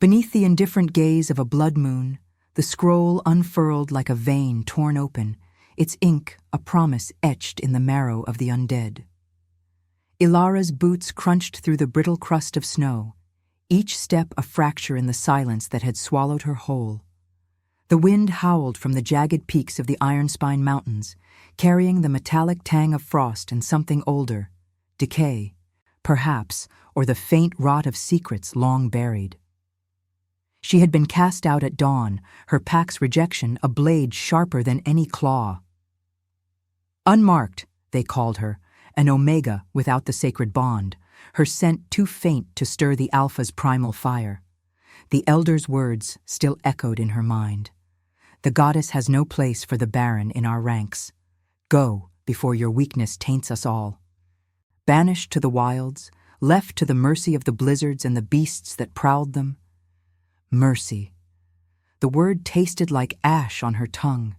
Beneath the indifferent gaze of a blood moon, the scroll unfurled like a vein torn open, its ink a promise etched in the marrow of the undead. Ilara's boots crunched through the brittle crust of snow, each step a fracture in the silence that had swallowed her whole. The wind howled from the jagged peaks of the Ironspine Mountains, carrying the metallic tang of frost and something older, decay, perhaps, or the faint rot of secrets long buried. She had been cast out at dawn, her pack's rejection a blade sharper than any claw. Unmarked, they called her, an omega without the sacred bond, her scent too faint to stir the alpha's primal fire. The elder's words still echoed in her mind. The goddess has no place for the barren in our ranks. Go before your weakness taints us all. Banished to the wilds, left to the mercy of the blizzards and the beasts that prowled them. Mercy. The word tasted like ash on her tongue.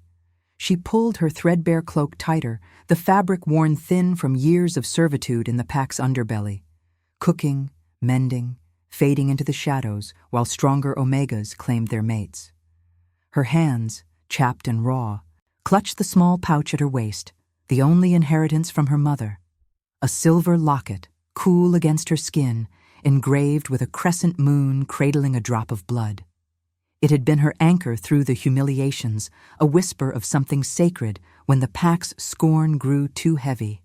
She pulled her threadbare cloak tighter, the fabric worn thin from years of servitude in the pack's underbelly, cooking, mending, fading into the shadows while stronger omegas claimed their mates. Her hands, chapped and raw, clutched the small pouch at her waist, the only inheritance from her mother. A silver locket, cool against her skin, engraved with a crescent moon cradling a drop of blood. It had been her anchor through the humiliations, a whisper of something sacred when the pack's scorn grew too heavy.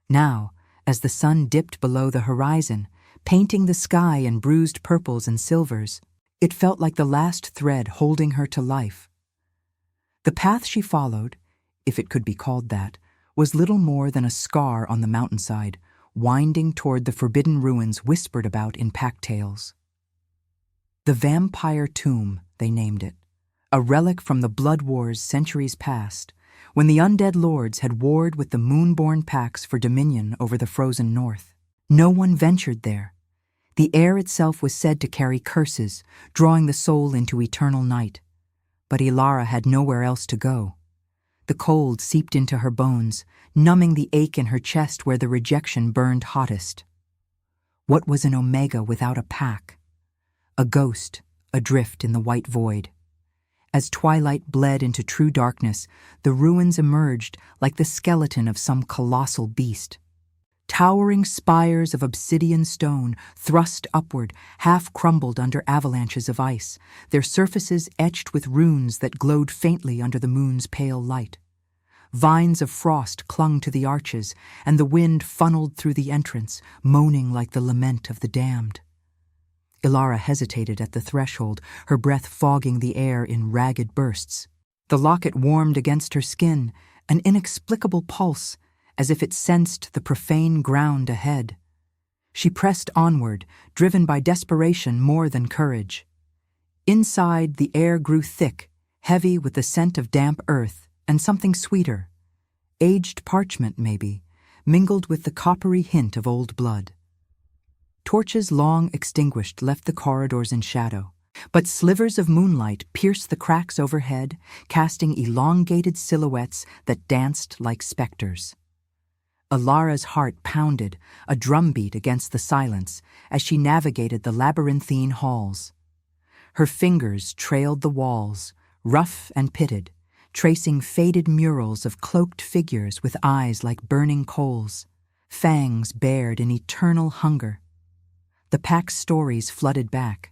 Now, as the sun dipped below the horizon, painting the sky in bruised purples and silvers, it felt like the last thread holding her to life. The path she followed, if it could be called that, was little more than a scar on the mountainside, winding toward the forbidden ruins whispered about in pack tales. The Vampire Tomb, they named it, a relic from the blood wars centuries past, when the undead lords had warred with the moonborn packs for dominion over the frozen north. No one ventured there. The air itself was said to carry curses, drawing the soul into eternal night. But Ilara had nowhere else to go. The cold seeped into her bones, numbing the ache in her chest where the rejection burned hottest. What was an omega without a pack? A ghost, adrift in the white void. As twilight bled into true darkness, the ruins emerged like the skeleton of some colossal beast. Towering spires of obsidian stone thrust upward, half crumbled under avalanches of ice, their surfaces etched with runes that glowed faintly under the moon's pale light. Vines of frost clung to the arches, and the wind funneled through the entrance, moaning like the lament of the damned. Ilara hesitated at the threshold, her breath fogging the air in ragged bursts. The locket warmed against her skin, an inexplicable pulse, as if it sensed the profane ground ahead. She pressed onward, driven by desperation more than courage. Inside, the air grew thick, heavy with the scent of damp earth and something sweeter. Aged parchment, maybe, mingled with the coppery hint of old blood. Torches long extinguished left the corridors in shadow, but slivers of moonlight pierced the cracks overhead, casting elongated silhouettes that danced like specters. Ilara's heart pounded, a drumbeat against the silence, as she navigated the labyrinthine halls. Her fingers trailed the walls, rough and pitted, tracing faded murals of cloaked figures with eyes like burning coals, fangs bared in eternal hunger. The pack's stories flooded back.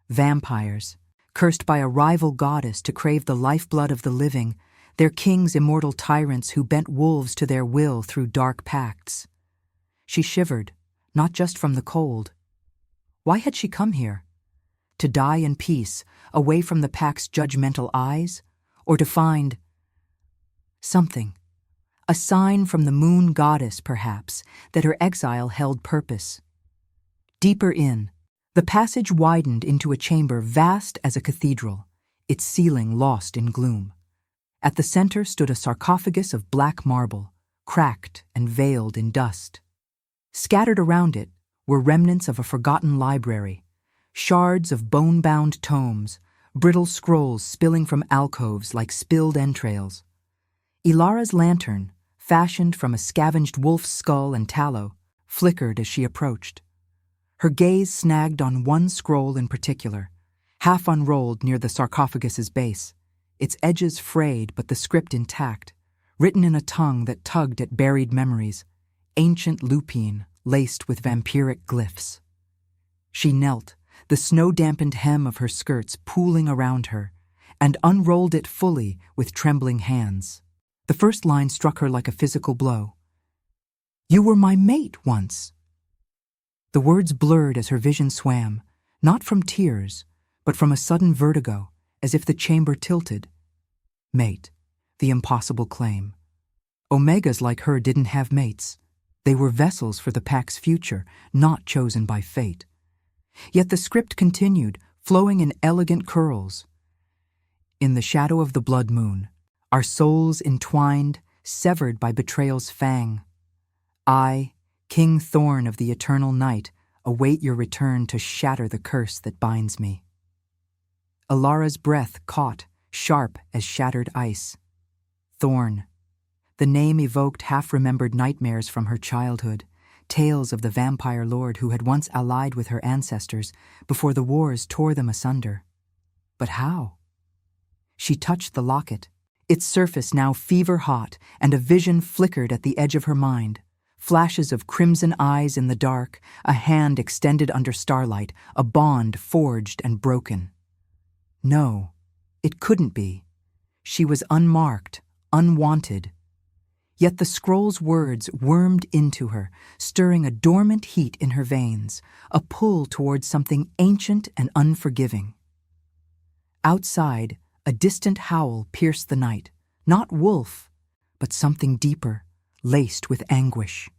Vampires, cursed by a rival goddess to crave the lifeblood of the living, their kings immortal tyrants who bent wolves to their will through dark pacts. She shivered, not just from the cold. Why had she come here? To die in peace, away from the pack's judgmental eyes? Or to find something? A sign from the moon goddess, perhaps, that her exile held purpose. Deeper in, the passage widened into a chamber vast as a cathedral, its ceiling lost in gloom. At the center stood a sarcophagus of black marble, cracked and veiled in dust. Scattered around it were remnants of a forgotten library, shards of bone-bound tomes, brittle scrolls spilling from alcoves like spilled entrails. Ilara's lantern, fashioned from a scavenged wolf's skull and tallow, flickered as she approached. Her gaze snagged on one scroll in particular, half unrolled near the sarcophagus's base, its edges frayed but the script intact, written in a tongue that tugged at buried memories, ancient lupine laced with vampiric glyphs. She knelt, the snow-dampened hem of her skirts pooling around her, and unrolled it fully with trembling hands. The first line struck her like a physical blow. "You were my mate once." The words blurred as her vision swam, not from tears, but from a sudden vertigo, as if the chamber tilted. Mate, the impossible claim. Omegas like her didn't have mates. They were vessels for the pack's future, not chosen by fate. Yet the script continued, flowing in elegant curls. In the shadow of the blood moon, our souls entwined, severed by betrayal's fang. I, King Thorn of the eternal night, await your return to shatter the curse that binds me. Ilara's breath caught, sharp as shattered ice. Thorn. The name evoked half-remembered nightmares from her childhood, tales of the vampire lord who had once allied with her ancestors before the wars tore them asunder. But how? She touched the locket, its surface now fever-hot, and a vision flickered at the edge of her mind. Flashes of crimson eyes in the dark, a hand extended under starlight, a bond forged and broken. No, it couldn't be. She was unmarked, unwanted. Yet the scroll's words wormed into her, stirring a dormant heat in her veins, a pull towards something ancient and unforgiving. Outside, a distant howl pierced the night, not wolf, but something deeper, laced with anguish.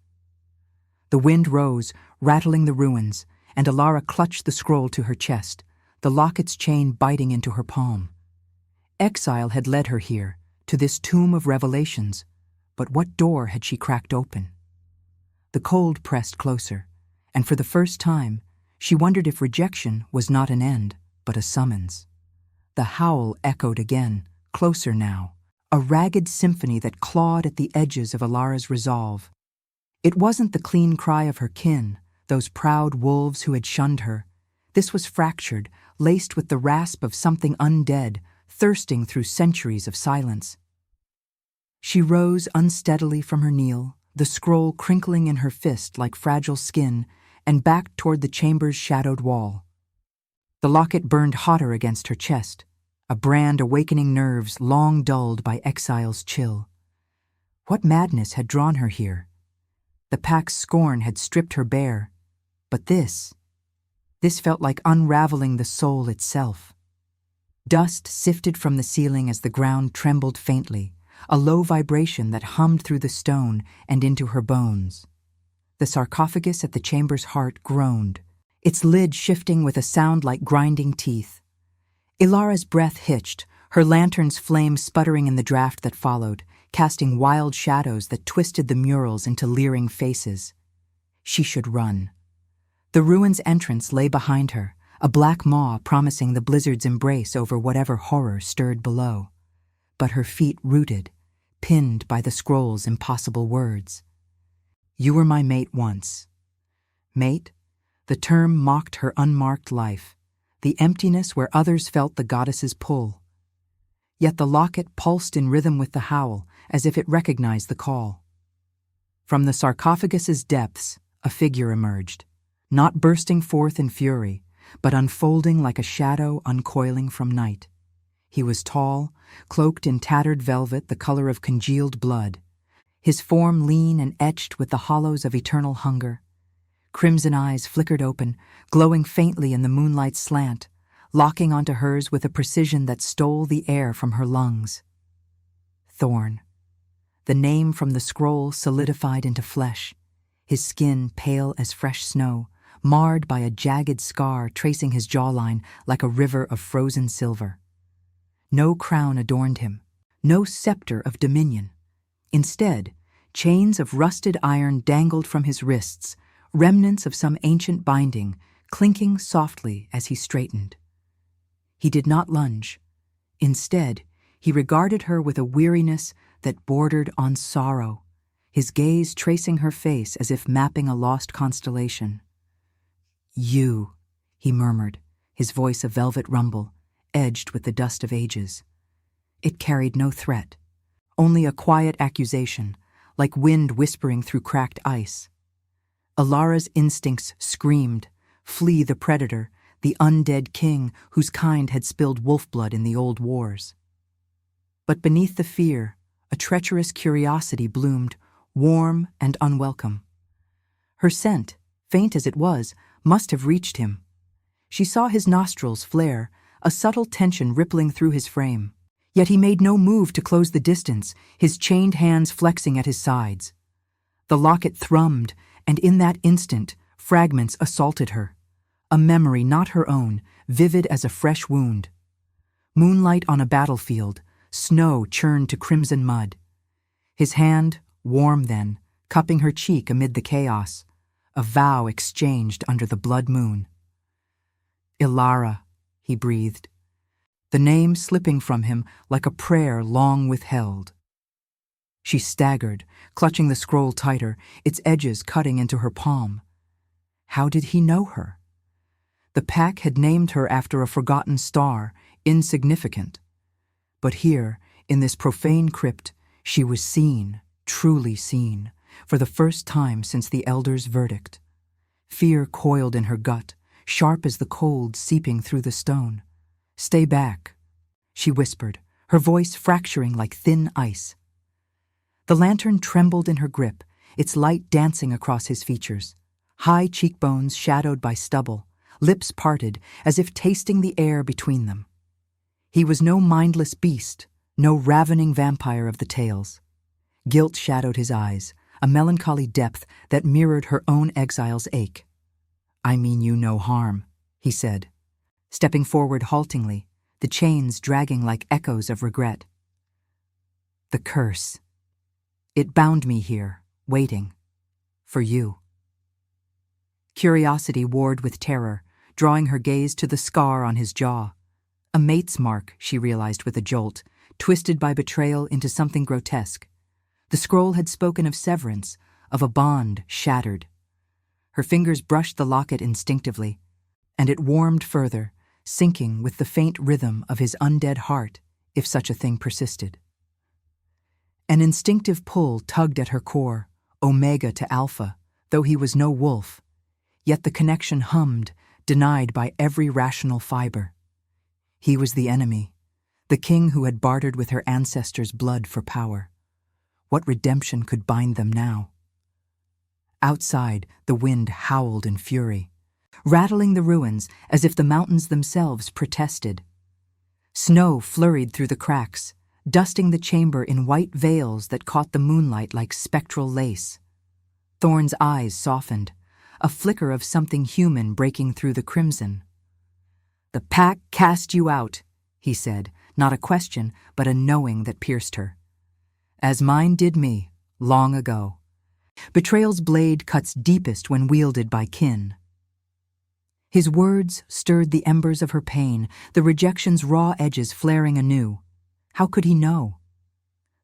The wind rose, rattling the ruins, and Ilara clutched the scroll to her chest, the locket's chain biting into her palm. Exile had led her here, to this tomb of revelations, but what door had she cracked open? The cold pressed closer, and for the first time, she wondered if rejection was not an end, but a summons. The howl echoed again, closer now, a ragged symphony that clawed at the edges of Ilara's resolve. It wasn't the clean cry of her kin, those proud wolves who had shunned her. This was fractured, laced with the rasp of something undead, thirsting through centuries of silence. She rose unsteadily from her kneel, the scroll crinkling in her fist like fragile skin, and backed toward the chamber's shadowed wall. The locket burned hotter against her chest, a brand awakening nerves long dulled by exile's chill. What madness had drawn her here? The pack's scorn had stripped her bare, but this felt like unraveling the soul itself. Dust sifted from the ceiling as the ground trembled faintly, a low vibration that hummed through the stone and into her bones. The sarcophagus at the chamber's heart groaned, its lid shifting with a sound like grinding teeth. Ilara's breath hitched, her lantern's flame sputtering in the draft that followed, casting wild shadows that twisted the murals into leering faces. She should run. The ruin's entrance lay behind her, a black maw promising the blizzard's embrace over whatever horror stirred below. But her feet rooted, pinned by the scroll's impossible words. You were my mate once. Mate? The term mocked her unmarked life, the emptiness where others felt the goddess's pull. Yet the locket pulsed in rhythm with the howl, as if it recognized the call. From the sarcophagus's depths, a figure emerged, not bursting forth in fury, but unfolding like a shadow uncoiling from night. He was tall, cloaked in tattered velvet the color of congealed blood, his form lean and etched with the hollows of eternal hunger. Crimson eyes flickered open, glowing faintly in the moonlight's slant, locking onto hers with a precision that stole the air from her lungs. Thorn. The name from the scroll solidified into flesh, his skin pale as fresh snow, marred by a jagged scar tracing his jawline like a river of frozen silver. No crown adorned him, no scepter of dominion. Instead, chains of rusted iron dangled from his wrists, remnants of some ancient binding, clinking softly as he straightened. He did not lunge. Instead, he regarded her with a weariness that bordered on sorrow, his gaze tracing her face as if mapping a lost constellation. You, he murmured, his voice a velvet rumble, edged with the dust of ages. It carried no threat, only a quiet accusation, like wind whispering through cracked ice. Ilara's instincts screamed, flee the predator, the undead king whose kind had spilled wolf blood in the old wars. But beneath the fear, a treacherous curiosity bloomed, warm and unwelcome. Her scent, faint as it was, must have reached him. She saw his nostrils flare, a subtle tension rippling through his frame. Yet he made no move to close the distance, his chained hands flexing at his sides. The locket thrummed, and in that instant, fragments assaulted her. A memory not her own, vivid as a fresh wound. Moonlight on a battlefield, snow churned to crimson mud. His hand, warm then, cupping her cheek amid the chaos, a vow exchanged under the blood moon. Ilara, he breathed, the name slipping from him like a prayer long withheld. She staggered, clutching the scroll tighter, its edges cutting into her palm. How did he know her? The pack had named her after a forgotten star, insignificant. But here, in this profane crypt, she was seen, truly seen, for the first time since the elder's verdict. Fear coiled in her gut, sharp as the cold seeping through the stone. "Stay back," she whispered, her voice fracturing like thin ice. The lantern trembled in her grip, its light dancing across his features. High cheekbones shadowed by stubble, lips parted as if tasting the air between them. He was no mindless beast, no ravening vampire of the tales. Guilt shadowed his eyes, a melancholy depth that mirrored her own exile's ache. "I mean you no harm," he said, stepping forward haltingly, the chains dragging like echoes of regret. "The curse. It bound me here, waiting. For you." Curiosity warred with terror, drawing her gaze to the scar on his jaw. A mate's mark, she realized with a jolt, twisted by betrayal into something grotesque. The scroll had spoken of severance, of a bond shattered. Her fingers brushed the locket instinctively, and it warmed further, sinking with the faint rhythm of his undead heart, if such a thing persisted. An instinctive pull tugged at her core, omega to alpha, though he was no wolf. Yet the connection hummed, denied by every rational fiber. He was the enemy, the king who had bartered with her ancestors' blood for power. What redemption could bind them now? Outside, the wind howled in fury, rattling the ruins as if the mountains themselves protested. Snow flurried through the cracks, dusting the chamber in white veils that caught the moonlight like spectral lace. Thorne's eyes softened, a flicker of something human breaking through the crimson. "The pack cast you out," he said, not a question, but a knowing that pierced her. "As mine did me, long ago. Betrayal's blade cuts deepest when wielded by kin." His words stirred the embers of her pain, the rejection's raw edges flaring anew. How could he know?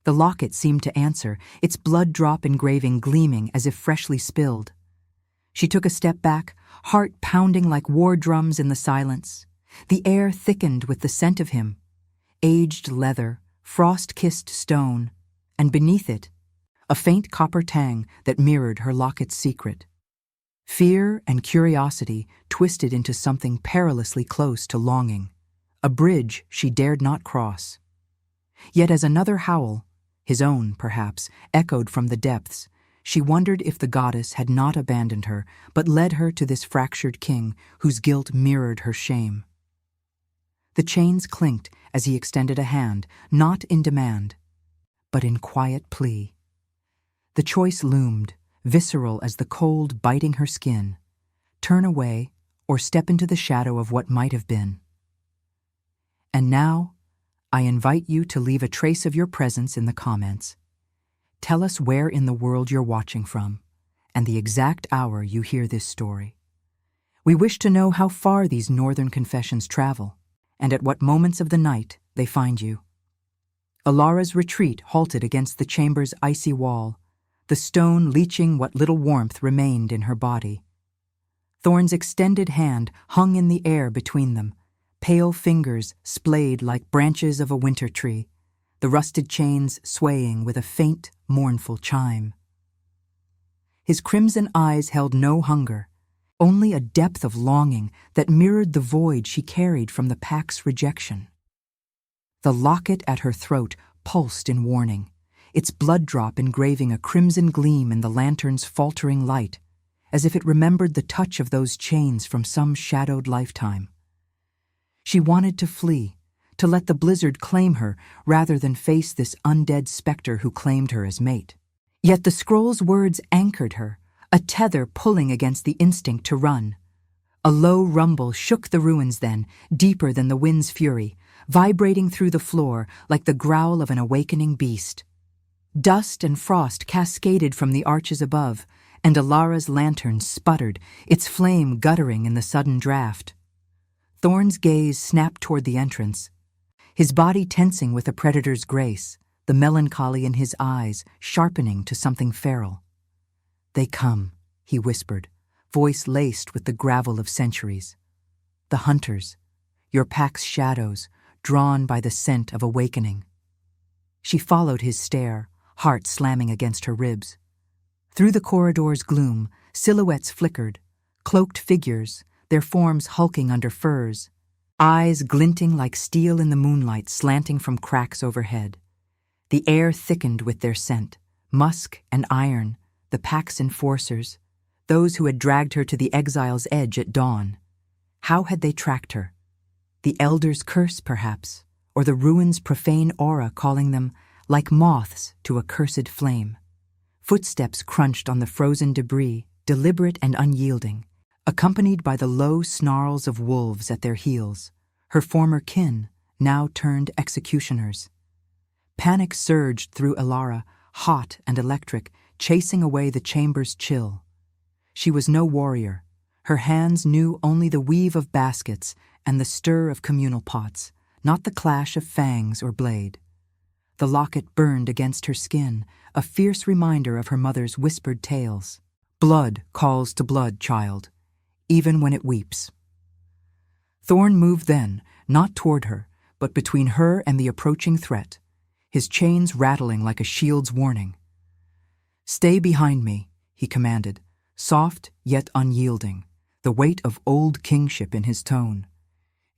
The locket seemed to answer, its blood drop engraving gleaming as if freshly spilled. She took a step back, heart pounding like war drums in the silence. The air thickened with the scent of him, aged leather, frost-kissed stone, and beneath it, a faint copper tang that mirrored her locket's secret. Fear and curiosity twisted into something perilously close to longing, a bridge she dared not cross. Yet as another howl, his own perhaps, echoed from the depths, she wondered if the goddess had not abandoned her, but led her to this fractured king whose guilt mirrored her shame. The chains clinked as he extended a hand, not in demand, but in quiet plea. The choice loomed, visceral as the cold biting her skin. Turn away or step into the shadow of what might have been. And now, I invite you to leave a trace of your presence in the comments. Tell us where in the world you're watching from, and the exact hour you hear this story. We wish to know how far these northern confessions travel, and at what moments of the night they find you. Ilara's retreat halted against the chamber's icy wall, the stone leaching what little warmth remained in her body. Thorn's extended hand hung in the air between them, pale fingers splayed like branches of a winter tree, the rusted chains swaying with a faint, mournful chime. His crimson eyes held no hunger, only a depth of longing that mirrored the void she carried from the pack's rejection. The locket at her throat pulsed in warning, its blood drop engraving a crimson gleam in the lantern's faltering light, as if it remembered the touch of those chains from some shadowed lifetime. She wanted to flee, to let the blizzard claim her rather than face this undead specter who claimed her as mate. Yet the scroll's words anchored her, a tether pulling against the instinct to run. A low rumble shook the ruins then, deeper than the wind's fury, vibrating through the floor like the growl of an awakening beast. Dust and frost cascaded from the arches above, and Alara's lantern sputtered, its flame guttering in the sudden draft. Thorn's gaze snapped toward the entrance, his body tensing with a predator's grace, the melancholy in his eyes sharpening to something feral. "They come," he whispered, voice laced with the gravel of centuries. "The hunters, your pack's shadows, drawn by the scent of awakening." She followed his stare, heart slamming against her ribs. Through the corridor's gloom, silhouettes flickered, cloaked figures, their forms hulking under furs, eyes glinting like steel in the moonlight slanting from cracks overhead. The air thickened with their scent, musk and iron, the pack's enforcers, those who had dragged her to the exile's edge at dawn. How had they tracked her? The Elder's curse, perhaps, or the ruin's profane aura calling them like moths to a cursed flame. Footsteps crunched on the frozen debris, deliberate and unyielding, accompanied by the low snarls of wolves at their heels, her former kin, now turned executioners. Panic surged through Alara, hot and electric, chasing away the chamber's chill. She was no warrior. Her hands knew only the weave of baskets and the stir of communal pots, not the clash of fangs or blade. The locket burned against her skin, a fierce reminder of her mother's whispered tales. "Blood calls to blood, child, even when it weeps." Thorn moved then, not toward her, but between her and the approaching threat, his chains rattling like a shield's warning. "Stay behind me," he commanded, soft yet unyielding, the weight of old kingship in his tone.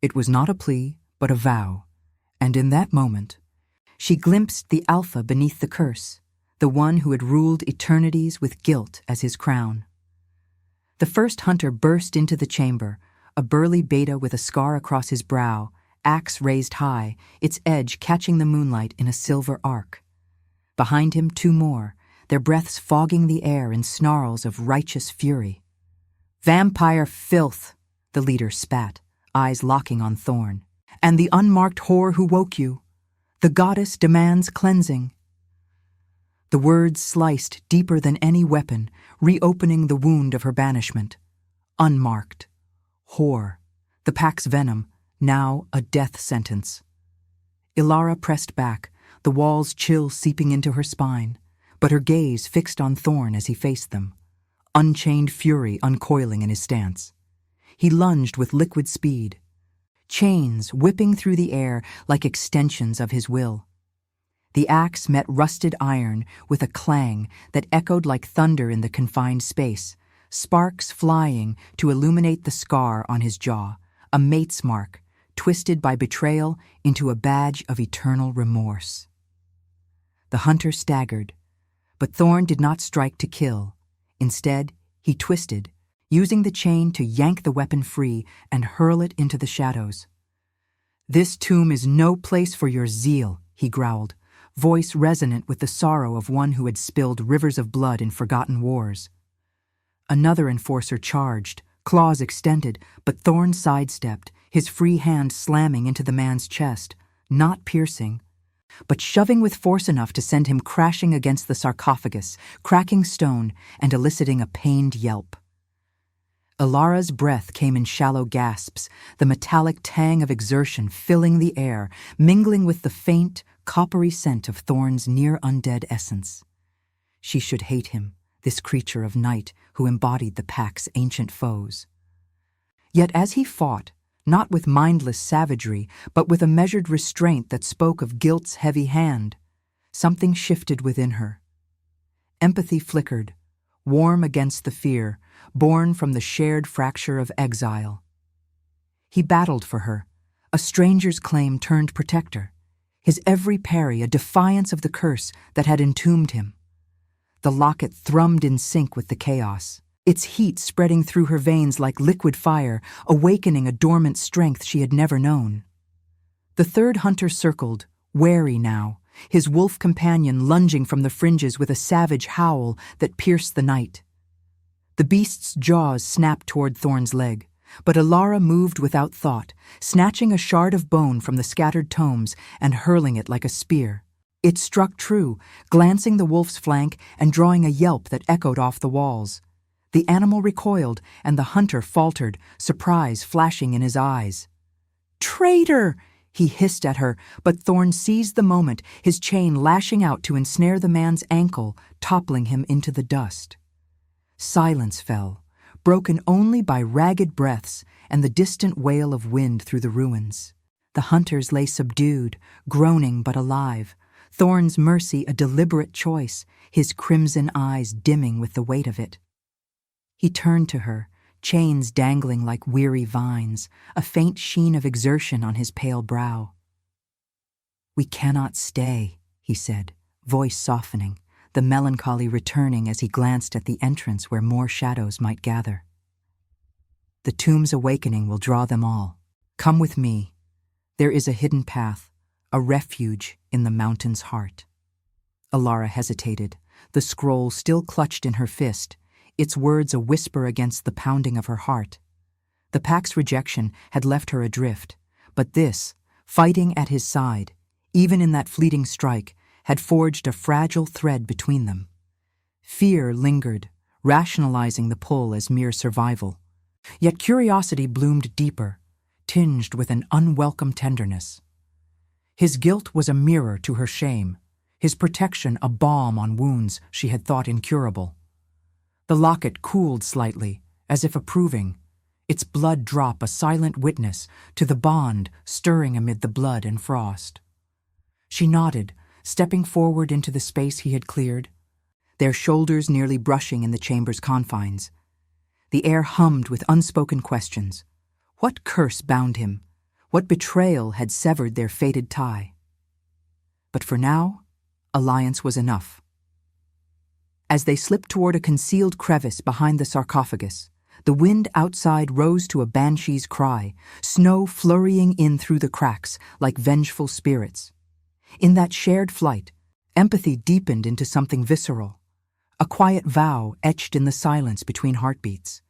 It was not a plea, but a vow, and in that moment, she glimpsed the Alpha beneath the curse, the one who had ruled eternities with guilt as his crown. The first hunter burst into the chamber, a burly beta with a scar across his brow, axe raised high, its edge catching the moonlight in a silver arc. Behind him, two more, their breaths fogging the air in snarls of righteous fury. "Vampire filth," the leader spat, eyes locking on Thorn. "And the unmarked whore who woke you. The goddess demands cleansing." The words sliced deeper than any weapon, reopening the wound of her banishment. Unmarked. Whore. The pack's venom, now a death sentence. Ilara pressed back, the wall's chill seeping into her spine, but her gaze fixed on Thorn as he faced them, unchained fury uncoiling in his stance. He lunged with liquid speed, chains whipping through the air like extensions of his will. The axe met rusted iron with a clang that echoed like thunder in the confined space, sparks flying to illuminate the scar on his jaw, a mate's mark, twisted by betrayal into a badge of eternal remorse. The hunter staggered, but Thorn did not strike to kill. Instead, he twisted, using the chain to yank the weapon free and hurl it into the shadows. "This tomb is no place for your zeal," he growled, voice resonant with the sorrow of one who had spilled rivers of blood in forgotten wars. Another enforcer charged, claws extended, but Thorn sidestepped, his free hand slamming into the man's chest, not piercing, but shoving with force enough to send him crashing against the sarcophagus, cracking stone and eliciting a pained yelp. Alara's breath came in shallow gasps, the metallic tang of exertion filling the air, mingling with the faint, coppery scent of Thorn's near-undead essence. She should hate him, this creature of night who embodied the pack's ancient foes. Yet as he fought, not with mindless savagery, but with a measured restraint that spoke of guilt's heavy hand, something shifted within her. Empathy flickered, warm against the fear, born from the shared fracture of exile. He battled for her, a stranger's claim turned protector, his every parry a defiance of the curse that had entombed him. The locket thrummed in sync with the chaos, its heat spreading through her veins like liquid fire, awakening a dormant strength she had never known. The third hunter circled, wary now, his wolf companion lunging from the fringes with a savage howl that pierced the night. The beast's jaws snapped toward Thorn's leg, but Ilara moved without thought, snatching a shard of bone from the scattered tomes and hurling it like a spear. It struck true, glancing the wolf's flank and drawing a yelp that echoed off the walls. The animal recoiled, and the hunter faltered, surprise flashing in his eyes. "Traitor!" he hissed at her, but Thorn seized the moment, his chain lashing out to ensnare the man's ankle, toppling him into the dust. Silence fell, broken only by ragged breaths and the distant wail of wind through the ruins. The hunters lay subdued, groaning but alive, Thorn's mercy a deliberate choice, his crimson eyes dimming with the weight of it. He turned to her, chains dangling like weary vines, a faint sheen of exertion on his pale brow. "We cannot stay," he said, voice softening, the melancholy returning as he glanced at the entrance where more shadows might gather. "The tomb's awakening will draw them all. Come with me. There is a hidden path, a refuge in the mountain's heart." Ilara hesitated, the scroll still clutched in her fist, its words a whisper against the pounding of her heart. The pack's rejection had left her adrift, but this, fighting at his side, even in that fleeting strike, had forged a fragile thread between them. Fear lingered, rationalizing the pull as mere survival. Yet curiosity bloomed deeper, tinged with an unwelcome tenderness. His guilt was a mirror to her shame, his protection a balm on wounds she had thought incurable. The locket cooled slightly, as if approving, its blood drop a silent witness to the bond stirring amid the blood and frost. She nodded, stepping forward into the space he had cleared, their shoulders nearly brushing in the chamber's confines. The air hummed with unspoken questions. What curse bound him? What betrayal had severed their fated tie? But for now, alliance was enough. As they slipped toward a concealed crevice behind the sarcophagus, the wind outside rose to a banshee's cry, snow flurrying in through the cracks like vengeful spirits. In that shared flight, empathy deepened into something visceral, a quiet vow etched in the silence between heartbeats.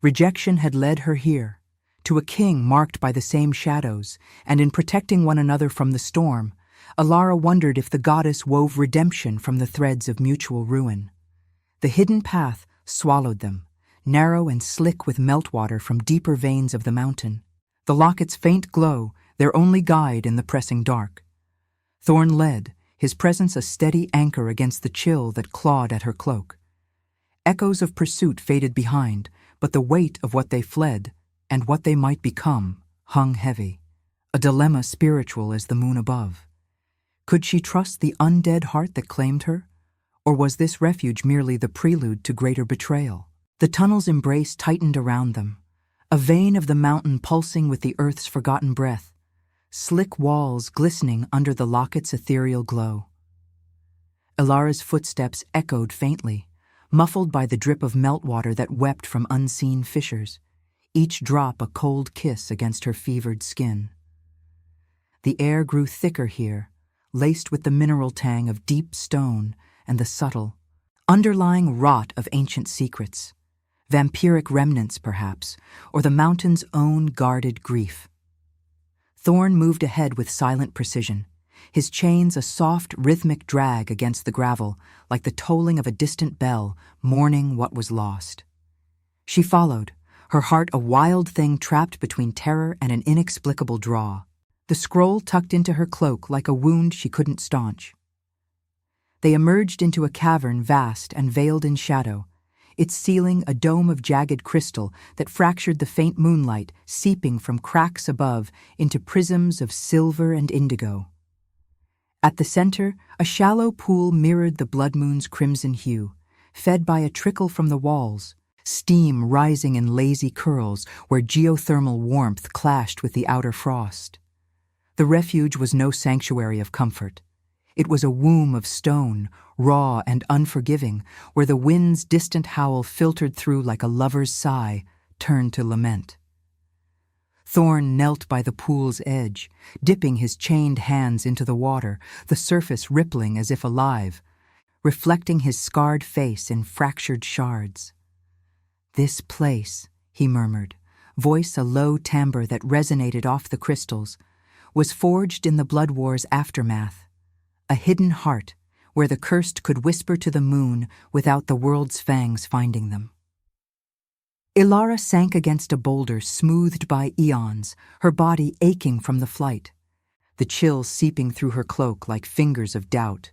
Rejection had led her here, to a king marked by the same shadows, and in protecting one another from the storm, Ilara wondered if the goddess wove redemption from the threads of mutual ruin. The hidden path swallowed them, narrow and slick with meltwater from deeper veins of the mountain, the locket's faint glow their only guide in the pressing dark. Thorn led, his presence a steady anchor against the chill that clawed at her cloak. Echoes of pursuit faded behind, but the weight of what they fled, and what they might become, hung heavy, a dilemma spiritual as the moon above. Could she trust the undead heart that claimed her? Or was this refuge merely the prelude to greater betrayal? The tunnel's embrace tightened around them, a vein of the mountain pulsing with the earth's forgotten breath, slick walls glistening under the locket's ethereal glow. Ilara's footsteps echoed faintly, muffled by the drip of meltwater that wept from unseen fissures, each drop a cold kiss against her fevered skin. The air grew thicker here, laced with the mineral tang of deep stone and the subtle, underlying rot of ancient secrets, vampiric remnants perhaps, or the mountain's own guarded grief. Thorn moved ahead with silent precision, his chains a soft, rhythmic drag against the gravel, like the tolling of a distant bell mourning what was lost. She followed, her heart a wild thing trapped between terror and an inexplicable draw, the scroll tucked into her cloak like a wound she couldn't staunch. They emerged into a cavern vast and veiled in shadow, its ceiling a dome of jagged crystal that fractured the faint moonlight, seeping from cracks above into prisms of silver and indigo. At the center, a shallow pool mirrored the blood moon's crimson hue, fed by a trickle from the walls, steam rising in lazy curls where geothermal warmth clashed with the outer frost. The refuge was no sanctuary of comfort. It was a womb of stone, raw and unforgiving, where the wind's distant howl filtered through like a lover's sigh, turned to lament. Thorn knelt by the pool's edge, dipping his chained hands into the water, the surface rippling as if alive, reflecting his scarred face in fractured shards. "This place," he murmured, voice a low timbre that resonated off the crystals, was forged in the Blood War's aftermath. A hidden heart, where the cursed could whisper to the moon without the world's fangs finding them. Ilara sank against a boulder smoothed by eons, her body aching from the flight, the chill seeping through her cloak like fingers of doubt.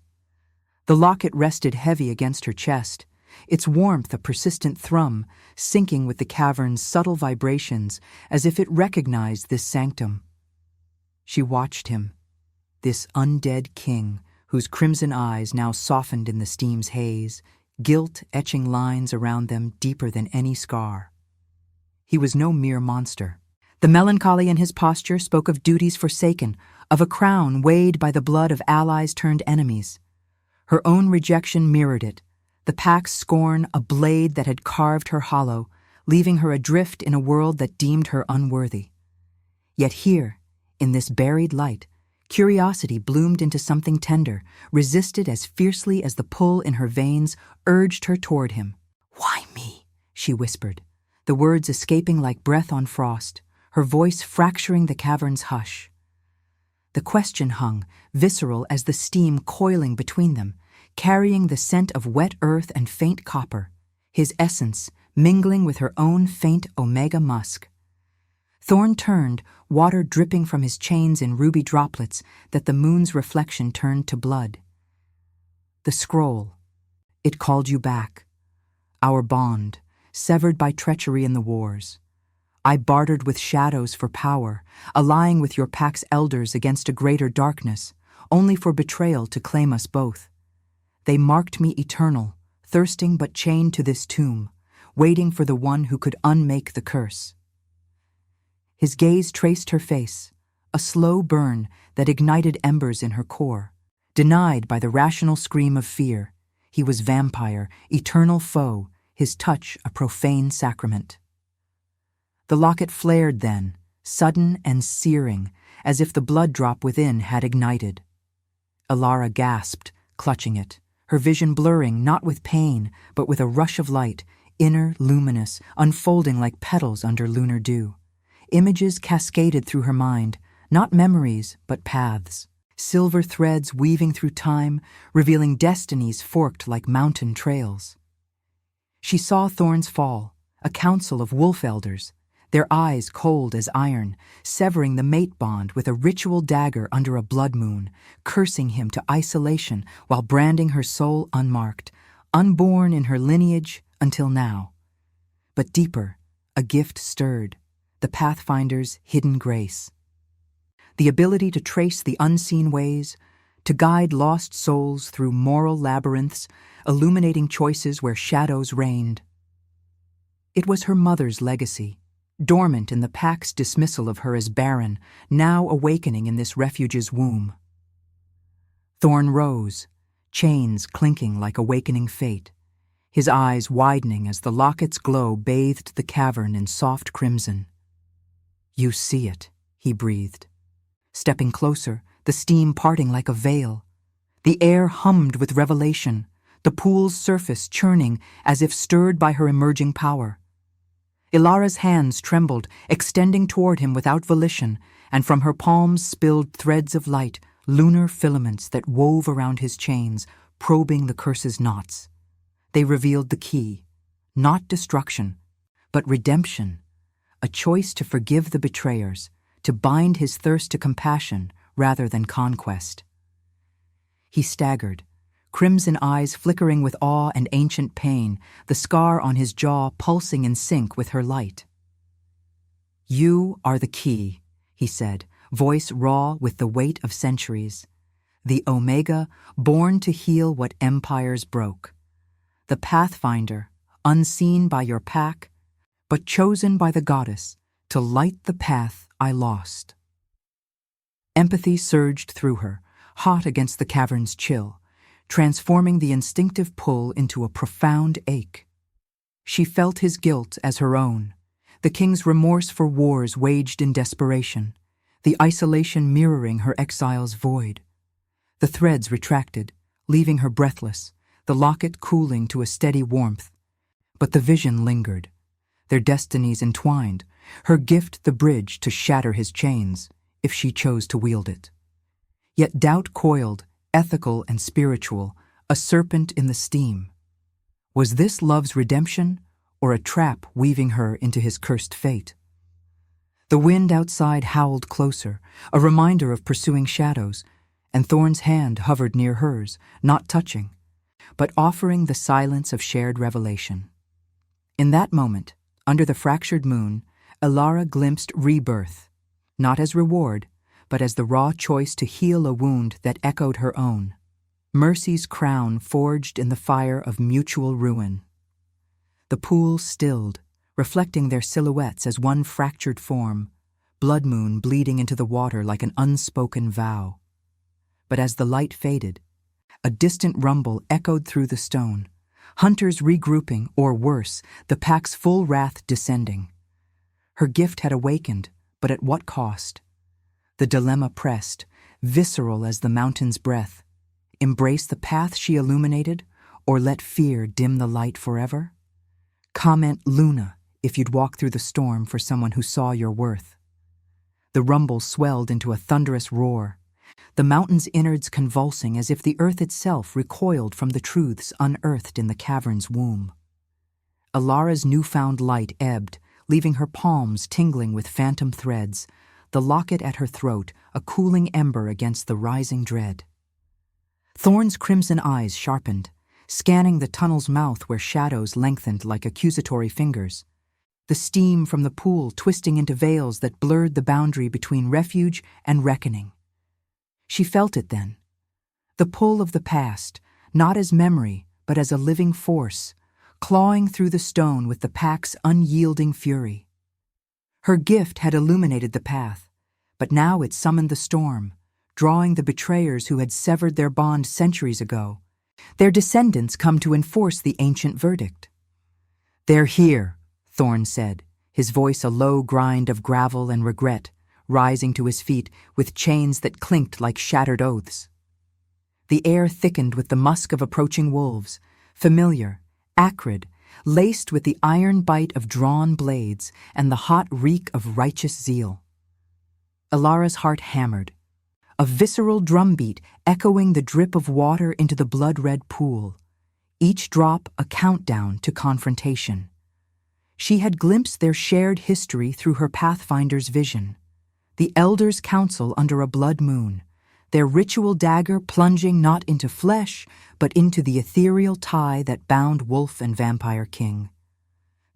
The locket rested heavy against her chest, its warmth a persistent thrum, syncing with the cavern's subtle vibrations as if it recognized this sanctum. She watched him, this undead king, whose crimson eyes now softened in the steam's haze, guilt etching lines around them deeper than any scar. He was no mere monster. The melancholy in his posture spoke of duties forsaken, of a crown weighed by the blood of allies turned enemies. Her own rejection mirrored it, the pack's scorn a blade that had carved her hollow, leaving her adrift in a world that deemed her unworthy. Yet here, in this buried light, curiosity bloomed into something tender, resisted as fiercely as the pull in her veins urged her toward him. "Why me?" she whispered, the words escaping like breath on frost, her voice fracturing the cavern's hush. The question hung, visceral as the steam coiling between them, carrying the scent of wet earth and faint copper, his essence mingling with her own faint omega musk. Thorn turned, water dripping from his chains in ruby droplets that the moon's reflection turned to blood. The scroll. It called you back. Our bond, severed by treachery in the wars. I bartered with shadows for power, allying with your pack's elders against a greater darkness, only for betrayal to claim us both. They marked me eternal, thirsting but chained to this tomb, waiting for the one who could unmake the curse. His gaze traced her face, a slow burn that ignited embers in her core. Denied by the rational scream of fear, he was vampire, eternal foe, his touch a profane sacrament. The locket flared then, sudden and searing, as if the blood drop within had ignited. Ilara gasped, clutching it, her vision blurring not with pain, but with a rush of light, inner, luminous, unfolding like petals under lunar dew. Images cascaded through her mind, not memories, but paths. Silver threads weaving through time, revealing destinies forked like mountain trails. She saw Thorn's fall, a council of wolf elders, their eyes cold as iron, severing the mate bond with a ritual dagger under a blood moon, cursing him to isolation while branding her soul unmarked, unborn in her lineage until now. But deeper, a gift stirred, the Pathfinder's hidden grace. The ability to trace the unseen ways, to guide lost souls through moral labyrinths, illuminating choices where shadows reigned. It was her mother's legacy, dormant in the pack's dismissal of her as barren, now awakening in this refuge's womb. Thorn rose, chains clinking like awakening fate, his eyes widening as the locket's glow bathed the cavern in soft crimson. "You see it," he breathed. Stepping closer, the steam parting like a veil. The air hummed with revelation, the pool's surface churning as if stirred by her emerging power. Ilara's hands trembled, extending toward him without volition, and from her palms spilled threads of light, lunar filaments that wove around his chains, probing the curse's knots. They revealed the key, not destruction, but redemption, a choice to forgive the betrayers, to bind his thirst to compassion rather than conquest. He staggered, crimson eyes flickering with awe and ancient pain, the scar on his jaw pulsing in sync with her light. "You are the key," he said, voice raw with the weight of centuries. "The Omega, born to heal what empires broke. The Pathfinder, unseen by your pack, but chosen by the goddess to light the path I lost." Empathy surged through her, hot against the cavern's chill, transforming the instinctive pull into a profound ache. She felt his guilt as her own, the king's remorse for wars waged in desperation, the isolation mirroring her exile's void. The threads retracted, leaving her breathless, the locket cooling to a steady warmth. But the vision lingered, their destinies entwined, her gift the bridge to shatter his chains, if she chose to wield it. Yet doubt coiled, ethical and spiritual, a serpent in the steam. Was this love's redemption, or a trap weaving her into his cursed fate? The wind outside howled closer, a reminder of pursuing shadows, and Thorn's hand hovered near hers, not touching, but offering the silence of shared revelation. In that moment, under the fractured moon, Elara glimpsed rebirth, not as reward, but as the raw choice to heal a wound that echoed her own. Mercy's crown forged in the fire of mutual ruin. The pool stilled, reflecting their silhouettes as one fractured form, blood moon bleeding into the water like an unspoken vow. But as the light faded, a distant rumble echoed through the stone, hunters regrouping, or worse, the pack's full wrath descending. Her gift had awakened, but at what cost? The dilemma pressed, visceral as the mountain's breath. Embrace the path she illuminated, or let fear dim the light forever? Comment Luna if you'd walk through the storm for someone who saw your worth. The rumble swelled into a thunderous roar, the mountain's innards convulsing as if the earth itself recoiled from the truths unearthed in the cavern's womb. Elara's newfound light ebbed, leaving her palms tingling with phantom threads, the locket at her throat a cooling ember against the rising dread. Thorn's crimson eyes sharpened, scanning the tunnel's mouth where shadows lengthened like accusatory fingers, the steam from the pool twisting into veils that blurred the boundary between refuge and reckoning. She felt it then, the pull of the past, not as memory, but as a living force, clawing through the stone with the pack's unyielding fury. Her gift had illuminated the path, but now it summoned the storm, drawing the betrayers who had severed their bond centuries ago. Their descendants come to enforce the ancient verdict. "They're here," Thorn said, his voice a low grind of gravel and regret, rising to his feet with chains that clinked like shattered oaths. The air thickened with the musk of approaching wolves, familiar, acrid, laced with the iron bite of drawn blades and the hot reek of righteous zeal. Elara's heart hammered, a visceral drumbeat echoing the drip of water into the blood-red pool, each drop a countdown to confrontation. She had glimpsed their shared history through her Pathfinder's vision, the Elders' Council under a blood moon, their ritual dagger plunging not into flesh, but into the ethereal tie that bound wolf and vampire king.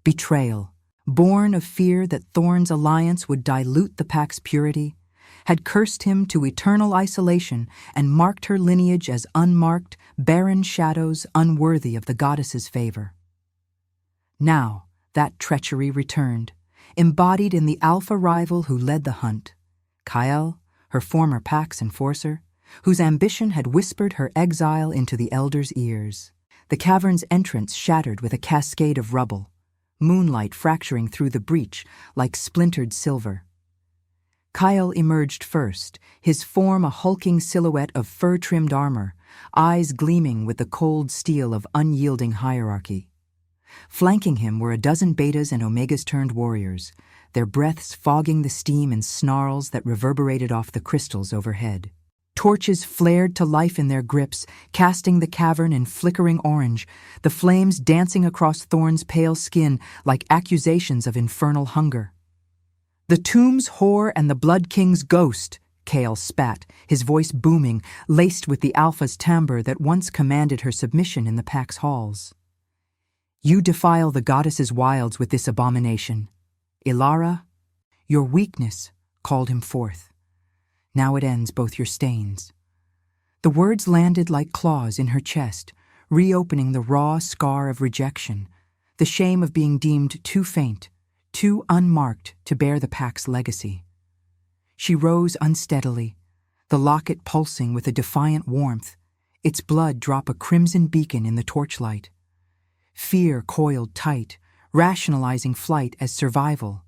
Betrayal, born of fear that Thorn's alliance would dilute the pack's purity, had cursed him to eternal isolation and marked her lineage as unmarked, barren shadows unworthy of the goddess's favor. Now, that treachery returned, embodied in the alpha rival who led the hunt, Kyle, her former pack's enforcer, whose ambition had whispered her exile into the elders' ears. The cavern's entrance shattered with a cascade of rubble, moonlight fracturing through the breach like splintered silver. Kyle emerged first, his form a hulking silhouette of fur-trimmed armor, eyes gleaming with the cold steel of unyielding hierarchy. Flanking him were a dozen betas and omegas-turned warriors, their breaths fogging the steam in snarls that reverberated off the crystals overhead. Torches flared to life in their grips, casting the cavern in flickering orange, the flames dancing across Thorn's pale skin like accusations of infernal hunger. "The tomb's whore and the Blood King's ghost," Kale spat, his voice booming, laced with the Alpha's timbre that once commanded her submission in the pack's halls. "You defile the goddess's wilds with this abomination. Ilara, your weakness called him forth. Now it ends both your stains." The words landed like claws in her chest, reopening the raw scar of rejection, the shame of being deemed too faint, too unmarked to bear the pack's legacy. She rose unsteadily, the locket pulsing with a defiant warmth, its blood drop a crimson beacon in the torchlight. Fear coiled tight, rationalizing flight as survival.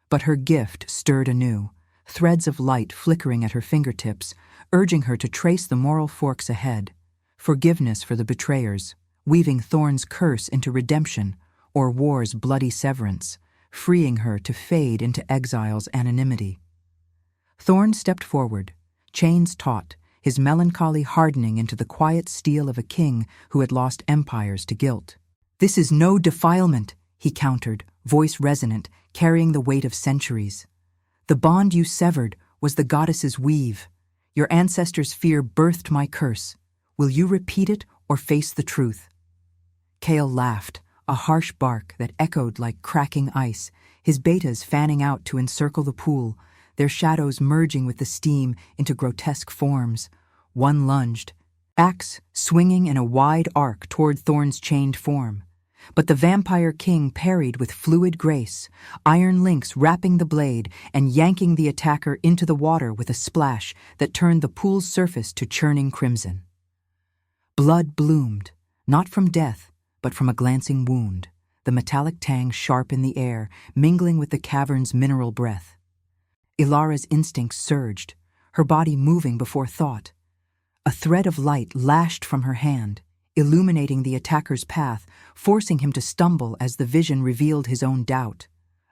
But her gift stirred anew, threads of light flickering at her fingertips, urging her to trace the moral forks ahead. Forgiveness for the betrayers, weaving Thorn's curse into redemption, or war's bloody severance, freeing her to fade into exile's anonymity. Thorn stepped forward, chains taut, his melancholy hardening into the quiet steel of a king who had lost empires to guilt. "This is no defilement," he countered, voice resonant, carrying the weight of centuries. "The bond you severed was the goddess's weave. Your ancestors' fear birthed my curse. Will you repeat it or face the truth?" Kale laughed, a harsh bark that echoed like cracking ice, his betas fanning out to encircle the pool, their shadows merging with the steam into grotesque forms. One lunged, axe swinging in a wide arc toward Thorn's chained form. But the vampire king parried with fluid grace, iron links wrapping the blade and yanking the attacker into the water with a splash that turned the pool's surface to churning crimson. Blood bloomed, not from death, but from a glancing wound, the metallic tang sharp in the air, mingling with the cavern's mineral breath. Ilara's instincts surged, her body moving before thought. A thread of light lashed from her hand, illuminating the attacker's path, forcing him to stumble as the vision revealed his own doubt,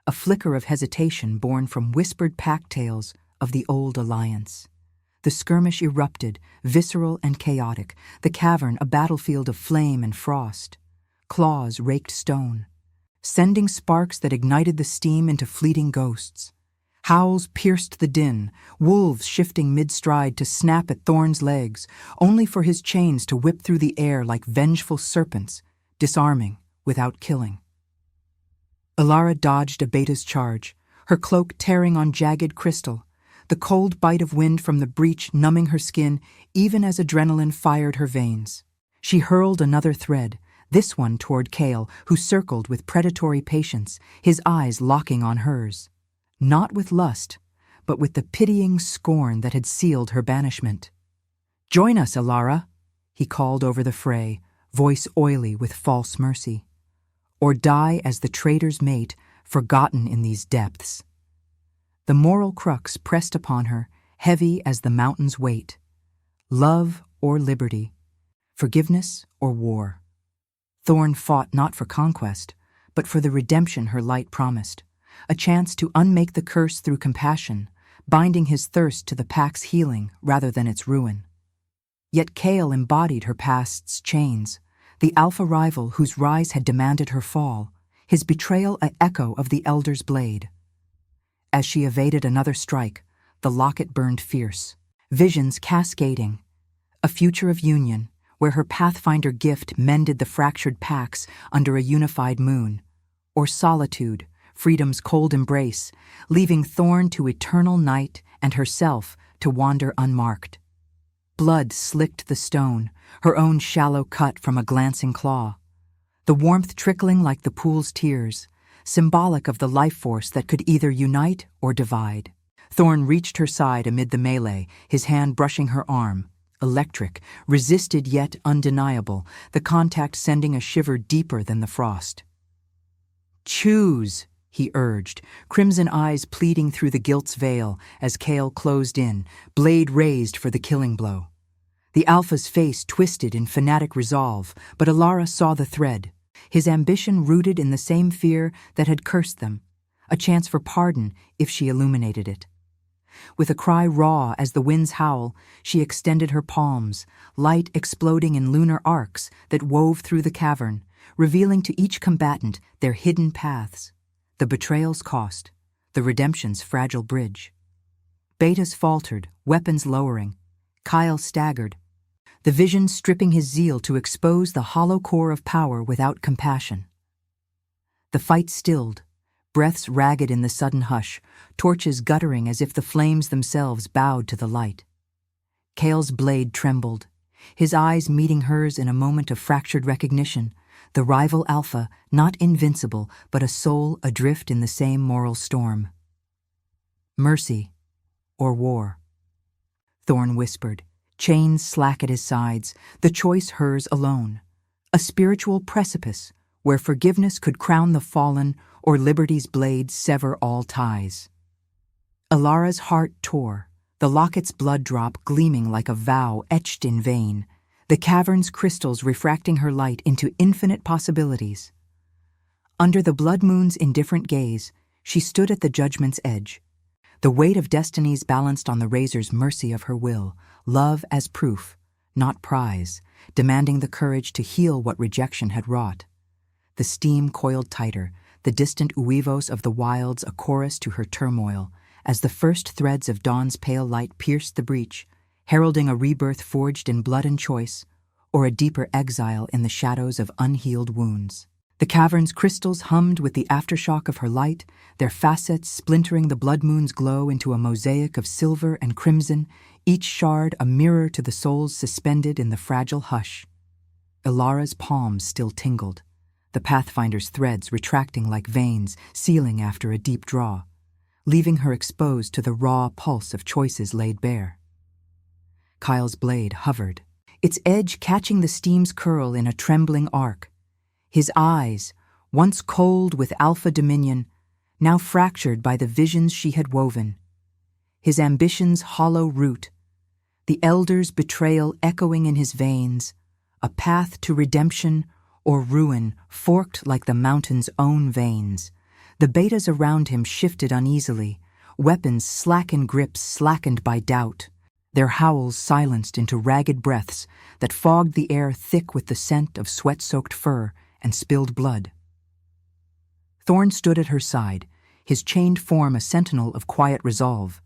a flicker of hesitation born from whispered pack tales of the old alliance. The skirmish erupted, visceral and chaotic, the cavern a battlefield of flame and frost. Claws raked stone, sending sparks that ignited the steam into fleeting ghosts. Howls pierced the din, wolves shifting mid-stride to snap at Thorn's legs, only for his chains to whip through the air like vengeful serpents, disarming without killing. Ilara dodged a beta's charge, her cloak tearing on jagged crystal, the cold bite of wind from the breach numbing her skin even as adrenaline fired her veins. She hurled another thread, this one toward Kale, who circled with predatory patience, his eyes locking on hers. Not with lust, but with the pitying scorn that had sealed her banishment. "Join us, Ilara," he called over the fray, voice oily with false mercy. "Or die as the traitor's mate, forgotten in these depths." The moral crux pressed upon her, heavy as the mountain's weight. Love or liberty, forgiveness or war. Thorn fought not for conquest, but for the redemption her light promised. A chance to unmake the curse through compassion, binding his thirst to the pack's healing rather than its ruin. Yet Kale embodied her past's chains, the alpha rival whose rise had demanded her fall, his betrayal an echo of the elder's blade. As she evaded another strike, the locket burned fierce, visions cascading, a future of union where her Pathfinder gift mended the fractured packs under a unified moon, or solitude, freedom's cold embrace, leaving Thorn to eternal night and herself to wander unmarked. Blood slicked the stone, her own shallow cut from a glancing claw, the warmth trickling like the pool's tears, symbolic of the life force that could either unite or divide. Thorn reached her side amid the melee, his hand brushing her arm, electric, resisted yet undeniable, the contact sending a shiver deeper than the frost. "Choose," he urged, crimson eyes pleading through the guilt's veil as Kale closed in, blade raised for the killing blow. The Alpha's face twisted in fanatic resolve, but Ilara saw the thread, his ambition rooted in the same fear that had cursed them, a chance for pardon if she illuminated it. With a cry raw as the wind's howl, she extended her palms, light exploding in lunar arcs that wove through the cavern, revealing to each combatant their hidden paths, the betrayal's cost, the redemption's fragile bridge. Betas faltered, weapons lowering. Kyle staggered, the vision stripping his zeal to expose the hollow core of power without compassion. The fight stilled, breaths ragged in the sudden hush, torches guttering as if the flames themselves bowed to the light. Kale's blade trembled, his eyes meeting hers in a moment of fractured recognition, the rival alpha, not invincible, but a soul adrift in the same moral storm. Mercy or war? Thorn whispered, chains slack at his sides, the choice hers alone. A spiritual precipice where forgiveness could crown the fallen or liberty's blade sever all ties. Ilara's heart tore, the locket's blood drop gleaming like a vow etched in vein, the cavern's crystals refracting her light into infinite possibilities. Under the blood moon's indifferent gaze, she stood at the judgment's edge. The weight of destinies balanced on the razor's mercy of her will, love as proof, not prize, demanding the courage to heal what rejection had wrought. The steam coiled tighter, the distant uivos of the wilds a chorus to her turmoil, as the first threads of dawn's pale light pierced the breach, heralding a rebirth forged in blood and choice, or a deeper exile in the shadows of unhealed wounds. The cavern's crystals hummed with the aftershock of her light, their facets splintering the blood moon's glow into a mosaic of silver and crimson, each shard a mirror to the souls suspended in the fragile hush. Ilara's palms still tingled, the Pathfinder's threads retracting like veins, sealing after a deep draw, leaving her exposed to the raw pulse of choices laid bare. Kyle's blade hovered, its edge catching the steam's curl in a trembling arc. His eyes, once cold with alpha dominion, now fractured by the visions she had woven. His ambition's hollow root, the elder's betrayal echoing in his veins, a path to redemption or ruin forked like the mountain's own veins. The betas around him shifted uneasily, weapons slack in grips slackened by doubt, their howls silenced into ragged breaths that fogged the air thick with the scent of sweat-soaked fur and spilled blood. Thorn stood at her side, his chained form a sentinel of quiet resolve,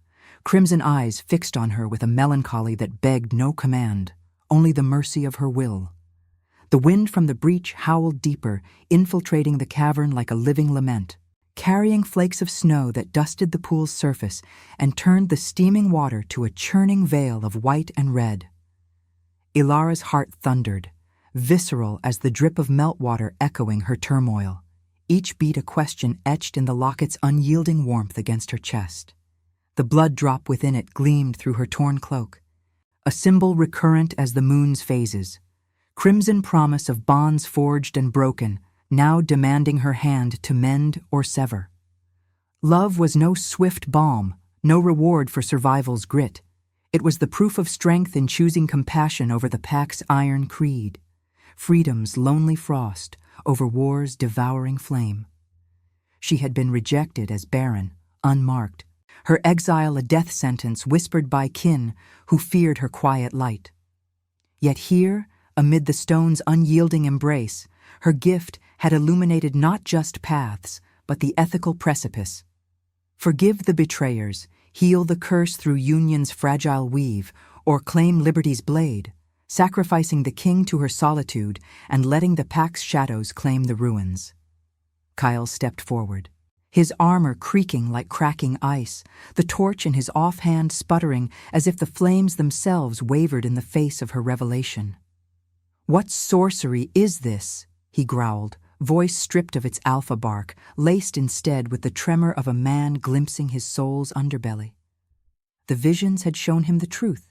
crimson eyes fixed on her with a melancholy that begged no command, only the mercy of her will. The wind from the breach howled deeper, infiltrating the cavern like a living lament, carrying flakes of snow that dusted the pool's surface and turned the steaming water to a churning veil of white and red. Ilara's heart thundered, visceral as the drip of meltwater echoing her turmoil, each beat a question etched in the locket's unyielding warmth against her chest. The blood drop within it gleamed through her torn cloak, a symbol recurrent as the moon's phases, crimson promise of bonds forged and broken, now demanding her hand to mend or sever. Love was no swift balm, no reward for survival's grit. It was the proof of strength in choosing compassion over the pack's iron creed, freedom's lonely frost over war's devouring flame. She had been rejected as barren, unmarked, her exile a death sentence whispered by kin who feared her quiet light. Yet here, amid the stone's unyielding embrace, her gift had illuminated not just paths, but the ethical precipice. Forgive the betrayers, heal the curse through union's fragile weave, or claim liberty's blade, sacrificing the king to her solitude and letting the pack's shadows claim the ruins. Kyle stepped forward, his armor creaking like cracking ice, the torch in his offhand sputtering as if the flames themselves wavered in the face of her revelation. "What sorcery is this?" he growled, voice stripped of its alpha bark, laced instead with the tremor of a man glimpsing his soul's underbelly. The visions had shown him the truth.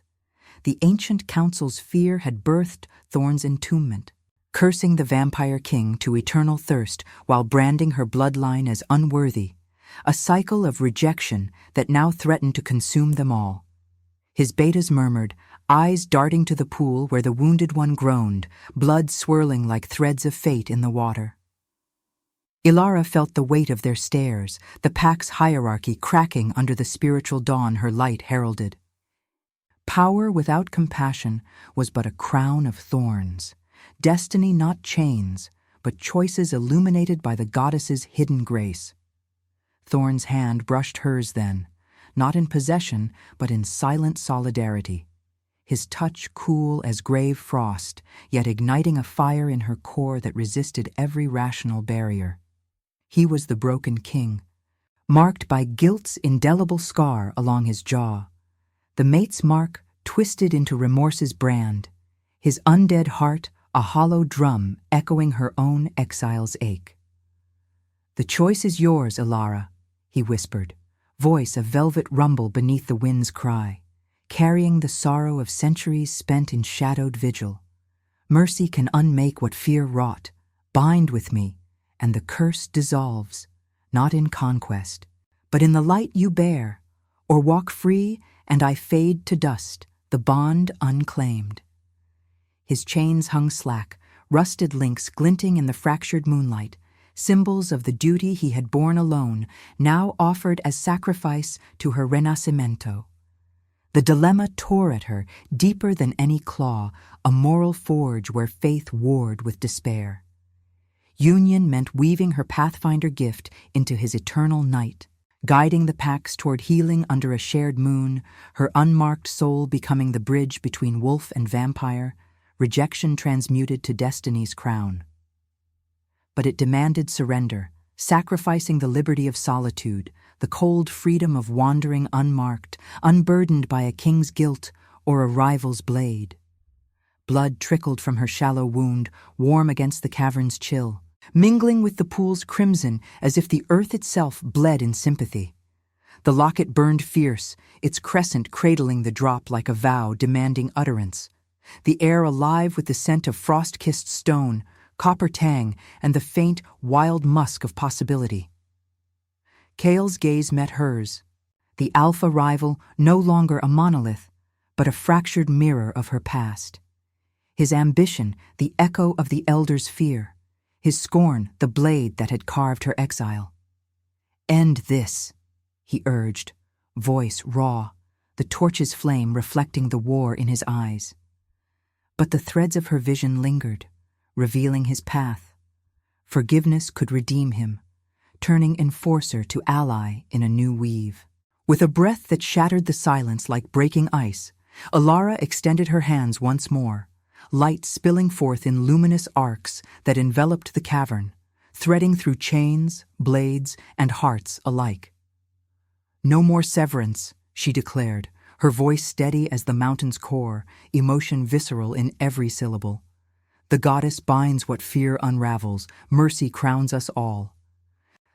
The ancient council's fear had birthed Thorn's entombment, cursing the vampire king to eternal thirst while branding her bloodline as unworthy, a cycle of rejection that now threatened to consume them all. His betas murmured, eyes darting to the pool where the wounded one groaned, blood swirling like threads of fate in the water. Ilara felt the weight of their stares, the pack's hierarchy cracking under the spiritual dawn her light heralded. Power without compassion was but a crown of thorns, destiny not chains, but choices illuminated by the goddess's hidden grace. Thorn's hand brushed hers then, not in possession, but in silent solidarity. His touch cool as grave frost, yet igniting a fire in her core that resisted every rational barrier. He was the broken king, marked by guilt's indelible scar along his jaw, the mate's mark twisted into remorse's brand, his undead heart a hollow drum echoing her own exile's ache. "The choice is yours, Ilara," he whispered, voice a velvet rumble beneath the wind's cry, carrying the sorrow of centuries spent in shadowed vigil. "Mercy can unmake what fear wrought. Bind with me, and the curse dissolves, not in conquest, but in the light you bear, or walk free, and I fade to dust, the bond unclaimed." His chains hung slack, rusted links glinting in the fractured moonlight, symbols of the duty he had borne alone, now offered as sacrifice to her renascimento. The dilemma tore at her, deeper than any claw, a moral forge where faith warred with despair. Union meant weaving her pathfinder gift into his eternal night, guiding the packs toward healing under a shared moon, her unmarked soul becoming the bridge between wolf and vampire, rejection transmuted to destiny's crown. But it demanded surrender, sacrificing the liberty of solitude, the cold freedom of wandering unmarked, unburdened by a king's guilt or a rival's blade. Blood trickled from her shallow wound, warm against the cavern's chill, mingling with the pool's crimson as if the earth itself bled in sympathy. The locket burned fierce, its crescent cradling the drop like a vow demanding utterance, the air alive with the scent of frost-kissed stone, copper tang, and the faint, wild musk of possibility. Kale's gaze met hers, the alpha rival no longer a monolith, but a fractured mirror of her past. His ambition, the echo of the elder's fear, his scorn, the blade that had carved her exile. "End this," he urged, voice raw, the torch's flame reflecting the war in his eyes. But the threads of her vision lingered, revealing his path. Forgiveness could redeem him, turning enforcer to ally in a new weave. With a breath that shattered the silence like breaking ice, Ilara extended her hands once more, light spilling forth in luminous arcs that enveloped the cavern, threading through chains, blades, and hearts alike. "No more severance," she declared, her voice steady as the mountain's core, emotion visceral in every syllable. "The goddess binds what fear unravels, mercy crowns us all."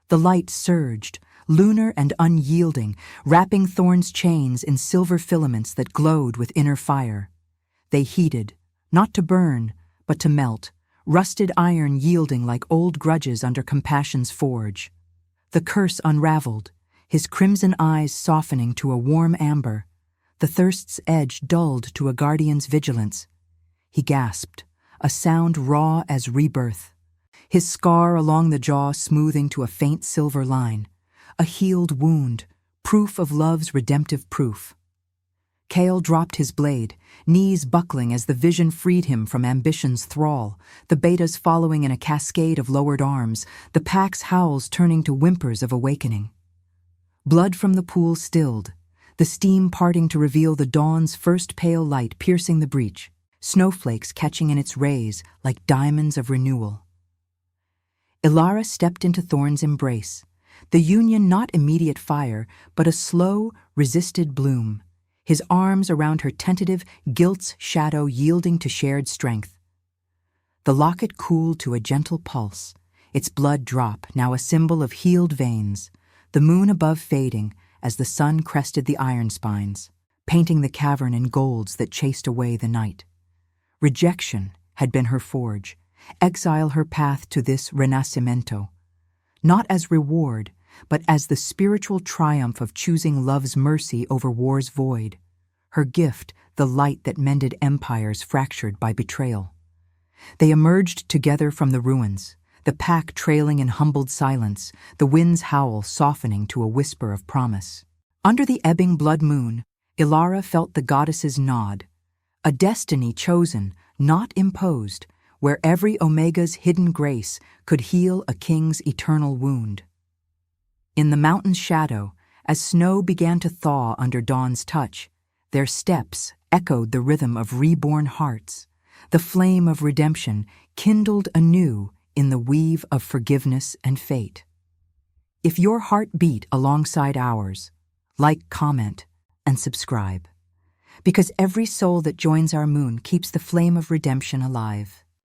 The light surged, lunar and unyielding, wrapping Thorn's chains in silver filaments that glowed with inner fire. They heated, not to burn, but to melt, rusted iron yielding like old grudges under compassion's forge. The curse unraveled, his crimson eyes softening to a warm amber, the thirst's edge dulled to a guardian's vigilance. He gasped, a sound raw as rebirth, his scar along the jaw smoothing to a faint silver line, a healed wound, proof of love's redemptive proof. Kale dropped his blade, knees buckling as the vision freed him from ambition's thrall, the betas following in a cascade of lowered arms, the pack's howls turning to whimpers of awakening. Blood from the pool stilled, the steam parting to reveal the dawn's first pale light piercing the breach, snowflakes catching in its rays like diamonds of renewal. Ilara stepped into Thorn's embrace, the union not immediate fire, but a slow, resisted bloom, his arms around her tentative, guilt's shadow yielding to shared strength. The locket cooled to a gentle pulse, its blood drop now a symbol of healed veins, the moon above fading as the sun crested the iron spines, painting the cavern in golds that chased away the night. Rejection had been her forge, exile her path to this renascimento, not as reward, but as the spiritual triumph of choosing love's mercy over war's void, her gift the light that mended empires fractured by betrayal. They emerged together from the ruins, the pack trailing in humbled silence, the wind's howl softening to a whisper of promise. Under the ebbing blood moon, Ilara felt the goddess's nod, a destiny chosen, not imposed, where every Omega's hidden grace could heal a king's eternal wound. In the mountain's shadow, As snow began to thaw under dawn's touch, their steps echoed the rhythm of reborn hearts. The flame of redemption kindled anew in the weave of forgiveness and fate. If your heart beat alongside ours, like, comment, and subscribe. Because every soul that joins our moon keeps the flame of redemption alive.